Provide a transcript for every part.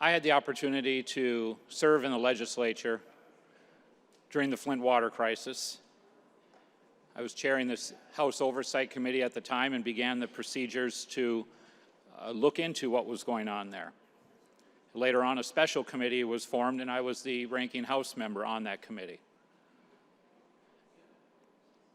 I had the opportunity to serve in the legislature during the Flint water crisis. I was chairing this House Oversight Committee at the time and began the procedures to look into what was going on there. Later on, a special committee was formed, and I was the ranking House member on that committee.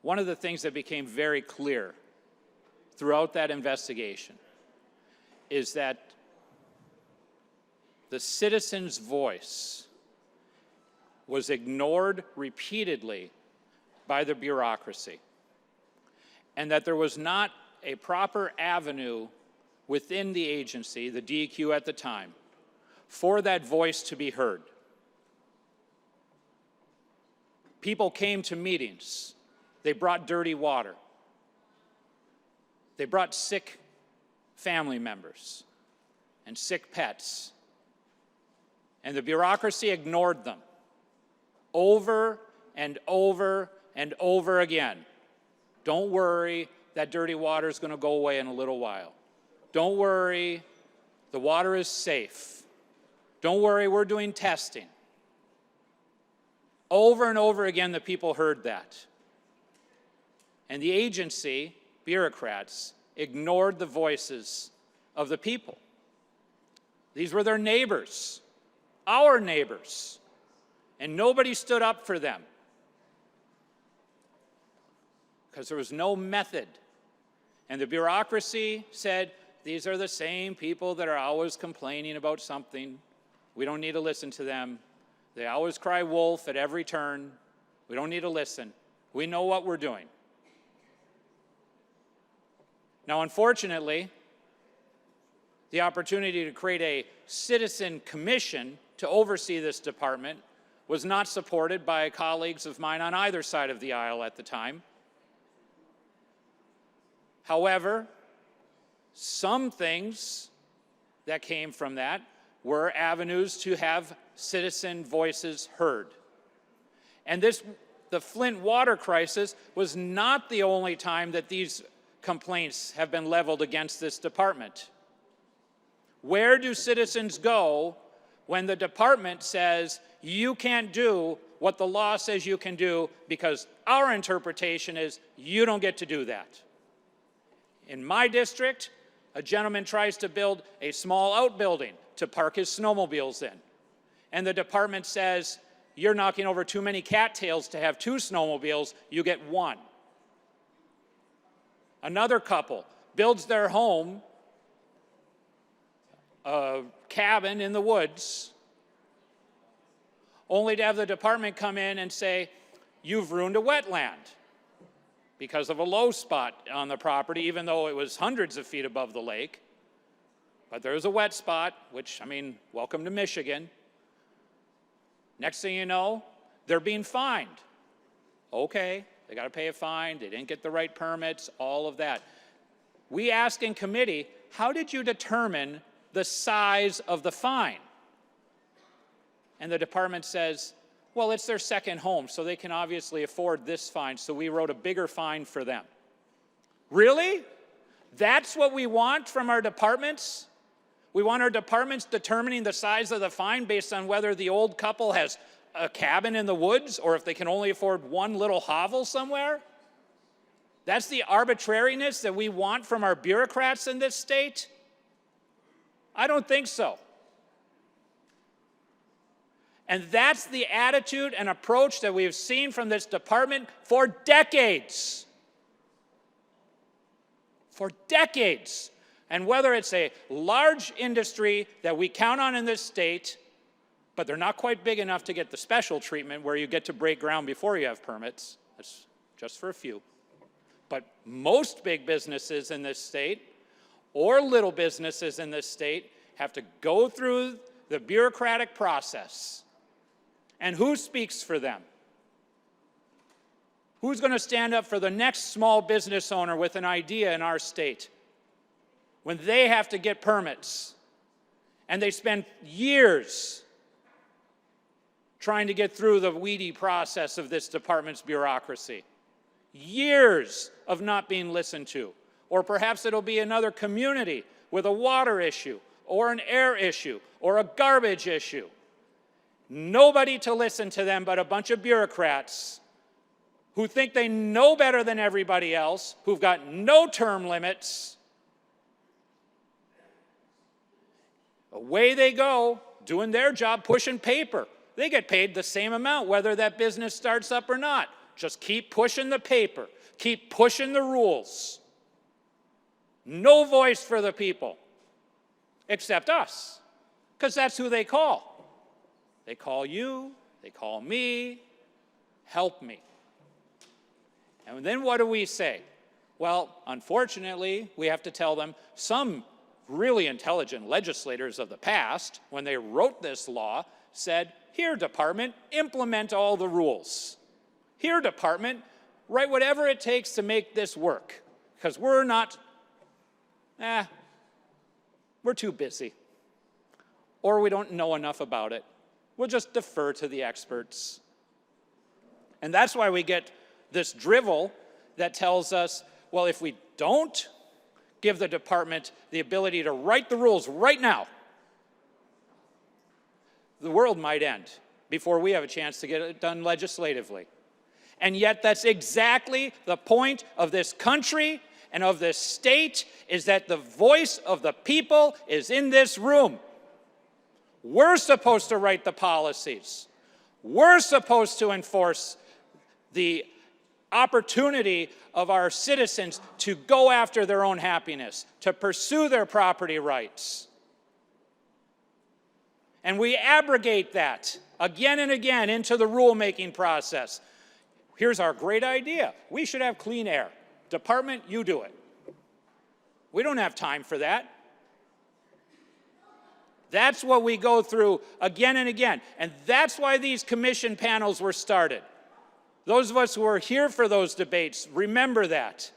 One of the things that became very clear throughout that investigation is that the citizens' voice was ignored repeatedly by the bureaucracy, and that there was not a proper avenue within the agency, the DEQ at the time, for that voice to be heard. People came to meetings. They brought dirty water. They brought sick family members and sick pets. And the bureaucracy ignored them over and over and over again. Don't worry, that dirty water is going to go away in a little while. Don't worry, the water is safe. Don't worry, we're doing testing. Over and over again, the people heard that. And the agency, bureaucrats, ignored the voices of the people. These were their neighbors, our neighbors, and nobody stood up for them because there was no method. And the bureaucracy said, these are the same people that are always complaining about something. We don't need to listen to them. They always cry wolf at every turn. We don't need to listen. We know what we're doing. Now, unfortunately, the opportunity to create a citizen commission to oversee this department was not supported by colleagues of mine on either side of the aisle at the time. However, some things that came from that were avenues to have citizen voices heard. And the Flint water crisis was not the only time that these complaints have been leveled against this department. Where do citizens go when the department says you can't do what the law says you can do because our interpretation is you don't get to do that? In my district, a gentleman tries to build a small outbuilding to park his snowmobiles in. And the department says, you're knocking over too many cattails to have 2 snowmobiles, you get 1. Another couple builds their home, a cabin in the woods, only to have the department come in and say, you've ruined a wetland because of a low spot on the property, even though it was hundreds of feet above the lake. But there's a wet spot, which, I mean, welcome to Michigan. Next thing you know, they're being fined. Okay, they got to pay a fine, they didn't get the right permits, all of that. We ask in committee, how did you determine the size of the fine? And the department says, well, it's their second home, so they can obviously afford this fine, so we wrote a bigger fine for them. Really? That's what we want from our departments? We want our departments determining the size of the fine based on whether the old couple has a cabin in the woods or if they can only afford one little hovel somewhere? That's the arbitrariness that we want from our bureaucrats in this state? I don't think so. And that's the attitude and approach that we have seen from this department for decades. For decades. And whether it's a large industry that we count on in this state, but they're not quite big enough to get the special treatment where you get to break ground before you have permits. That's just for a few. But most big businesses in this state or little businesses in this state have to go through the bureaucratic process. And who speaks for them? Who's going to stand up for the next small business owner with an idea in our state when they have to get permits and they spend years trying to get through the weedy process of this department's bureaucracy? Years of not being listened to. Or perhaps it'll be another community with a water issue or an air issue or a garbage issue. Nobody to listen to them but a bunch of bureaucrats who think they know better than everybody else, who've got no term limits. Away they go, doing their job, pushing paper. They get paid the same amount whether that business starts up or not. Just keep pushing the paper. Keep pushing the rules. No voice for the people, except us, because that's who they call. They call you, they call me, help me. And then what do we say? Well, unfortunately, we have to tell them some really intelligent legislators of the past, when they wrote this law, said, here, department, implement all the rules. Here, department, write whatever it takes to make this work, because we're too busy, or we don't know enough about it. We'll just defer to the experts. And that's why we get this drivel that tells us, well, if we don't give the department the ability to write the rules right now, the world might end before we have a chance to get it done legislatively. And yet that's exactly the point of this country and of this state, is that the voice of the people is in this room. We're supposed to write the policies. We're supposed to enforce the opportunity of our citizens to go after their own happiness, to pursue their property rights. And we abrogate that again and again into the rulemaking process. Here's our great idea. We should have clean air. Department, you do it. We don't have time for that. That's what we go through again and again. And that's why these commission panels were started. Those of us who are here for those debates remember that.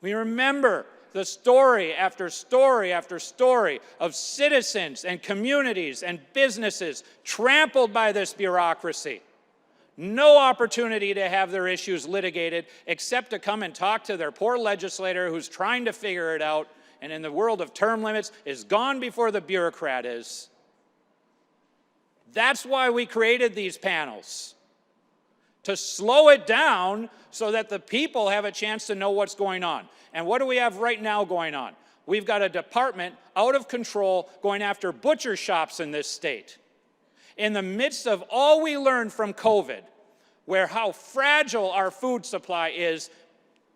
We remember the story after story after story of citizens and communities and businesses trampled by this bureaucracy. No opportunity to have their issues litigated except to come and talk to their poor legislator who's trying to figure it out, and in the world of term limits is gone before the bureaucrat is. That's why we created these panels, to slow it down so that the people have a chance to know what's going on. And what do we have right now going on? We've got a department out of control going after butcher shops in this state. In the midst of all we learned from COVID, where how fragile our food supply is,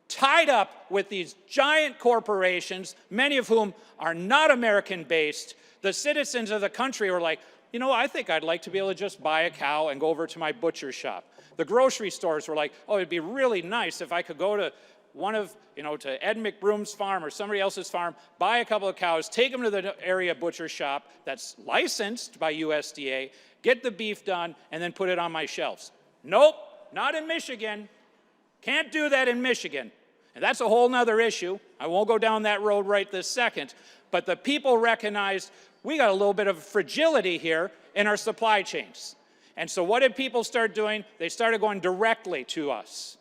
tied up with these giant corporations, many of whom are not American-based, the citizens of the country were like, you know, I think I'd like to be able to just buy a cow and go over to my butcher shop. The grocery stores were like, oh, it'd be really nice if I could go to to Ed McBroom's farm or somebody else's farm, buy a couple of cows, take them to the area butcher shop that's licensed by USDA, get the beef done, and then put it on my shelves. Nope, not in Michigan. Can't do that in Michigan. And that's a whole nother issue. I won't go down that road right this second. But the people recognized we got a little bit of fragility here in our supply chains. And so what did people start doing? They started going directly to us.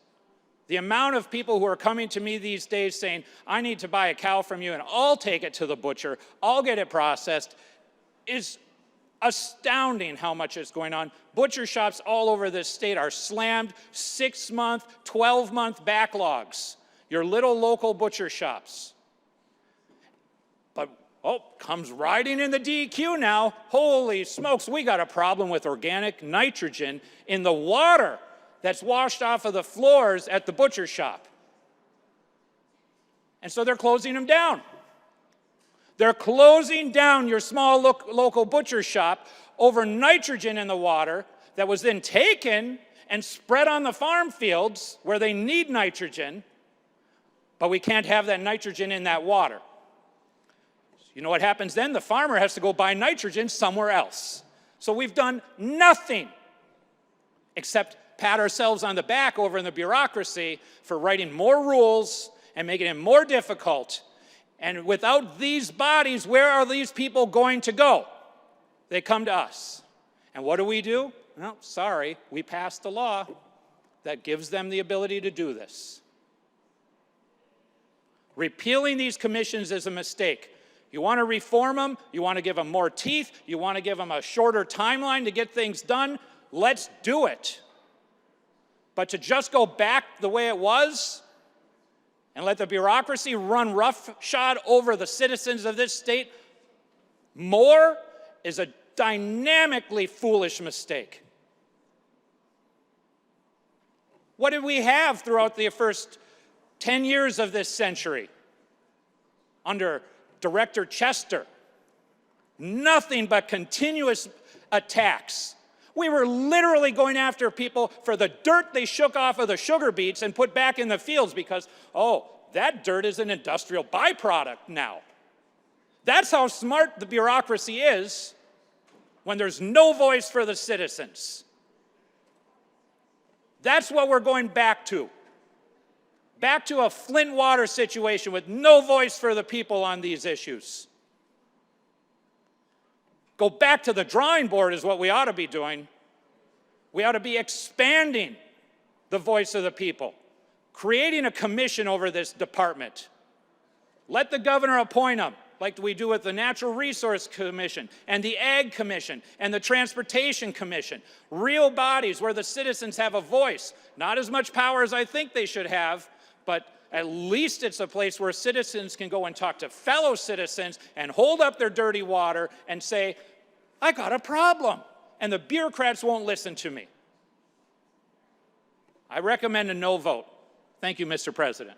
The amount of people who are coming to me these days saying, I need to buy a cow from you and I'll take it to the butcher, I'll get it processed, is astounding how much is going on. Butcher shops all over this state are slammed 6-month, 12-month backlogs. Your little local butcher shops. But, comes riding in the DQ now. Holy smokes, we got a problem with organic nitrogen in the water that's washed off of the floors at the butcher shop. And so they're closing them down. They're closing down your small local butcher shop over nitrogen in the water that was then taken and spread on the farm fields where they need nitrogen, but we can't have that nitrogen in that water. You know what happens then? The farmer has to go buy nitrogen somewhere else. So we've done nothing except pat ourselves on the back over in the bureaucracy for writing more rules and making it more difficult. And without these bodies, where are these people going to go? They come to us. And what do? Well, sorry, we passed a law that gives them the ability to do this. Repealing these commissions is a mistake. You want to reform them, you want to give them more teeth, you want to give them a shorter timeline to get things done, let's do it. But to just go back the way it was and let the bureaucracy run roughshod over the citizens of this state more is a dynamically foolish mistake. What did we have throughout the first 10 years of this century under Director Chester? Nothing but continuous attacks. We were literally going after people for the dirt they shook off of the sugar beets and put back in the fields because, oh, that dirt is an industrial byproduct now. That's how smart the bureaucracy is when there's no voice for the citizens. That's what we're going back to. Back to a Flint water situation with no voice for the people on these issues. Go back to the drawing board is what we ought to be doing. We ought to be expanding the voice of the people, creating a commission over this department. Let the governor appoint them, like we do with the Natural Resource Commission and the Ag Commission and the Transportation Commission. Real bodies where the citizens have a voice. Not as much power as I think they should have, but at least it's a place where citizens can go and talk to fellow citizens and hold up their dirty water and say, I got a problem, and the bureaucrats won't listen to me. I recommend a no vote. Thank you, Mr. President.